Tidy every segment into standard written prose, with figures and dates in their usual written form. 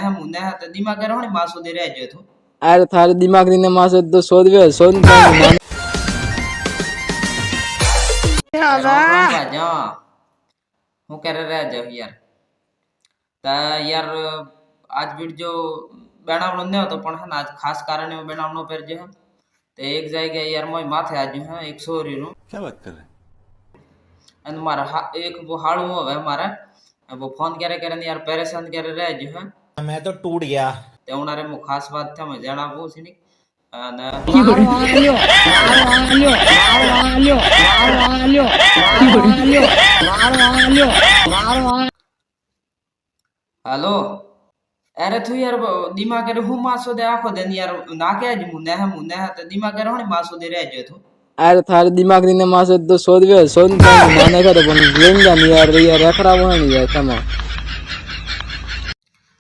मुन्ने तो दिमाग करो नहीं मासू दे रहे जो तू अरे थारे दिमाग ने मासे तो सोच वे सोच जा હું કરે રહે જો યાર તા યાર આજ वीडियो બનાવણો ન હતો પણ હે આજ ખાસ કારણે બનાવણો પર જે તે એક જગ્યાએ યાર મોય માથે આજ હે એક સોરી નું क्या बात कर रहे हैं અને મારા એક वो હાળું હવે મારા वो फोन करे करे यार परेशान करे रहे जो है मैं तो टूट गया તે ઉનારે મુ ખાસ વાત થા મે જણાવું છે ની અને हेलो अरे तू यार दिमाग रे हूँ मासो दे आखो दिन यार ना के आज मुन्ने है तो दिमाग रे होने मासो दे रह जो तू अरे थारे दिमाग ने मासे तो सोच वे सोच माने करे पण लेंगा नहीं यार रखरा वो नहीं यार तमा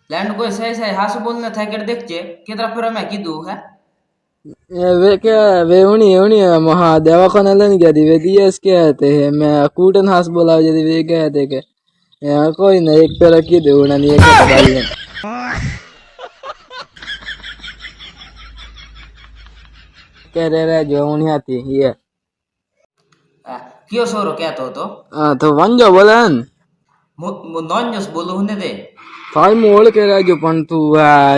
लैंड कोई सही हास बोलने था कर देख जे कितना फिर मैं कीधु है वे क्या वे उनी महा देवा को नलन गया दी वे दियस के आते हैं मैं कूटन हास बोला जदी वे कहते के यहाँ कोई नहीं एक पे रखी दे उना नहीं एक भाई है कह रहे जो उन्हीं आती ये क्यों सोरो क्या तो हाँ तो वंजो बोलन नॉन जस बोलो होने दे भाई मोल के रह जो पण तू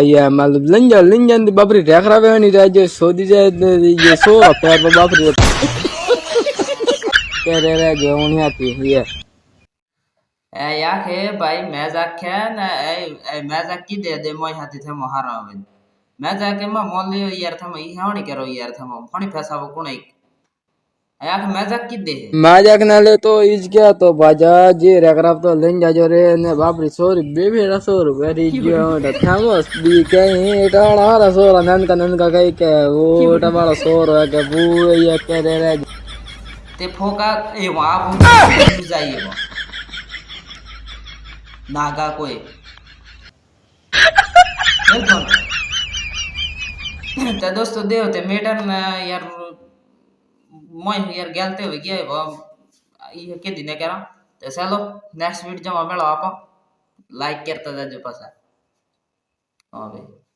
ये मतलब लंजन दी बापरी रेखरा वे नहीं रह जो सोदी जाए ये सो पैर पर बापरी कह रहे जो उन्हीं आती ये या के भाई मैं जाके ना मैं जाके दे मोय हाथी थे मोहारा में मैं जाके मैं मोल लियो यार था मैं हावणी करो यार था मैं फणी पैसा वो कोण या के मैं जाके दे माजाक ना ले तो इज क्या तो बाजा जे रेखरा तो लन जाजो रे ने बापरी सोरी बेबेरा सोर वेरी जो थामोस दी के एटा सोरा नन का कई के वो एटा वाला सोर है के वो ये कह रहे ते फोका ए वहां जाइए वो नागा कोई तो दोस्तों देव ते मेडन यार मोय यार गलते हो गया ये के दिन करा तो चलो नेक्स्ट वीडियो में मिलो आप लाइक करता जाजो पासा हां भाई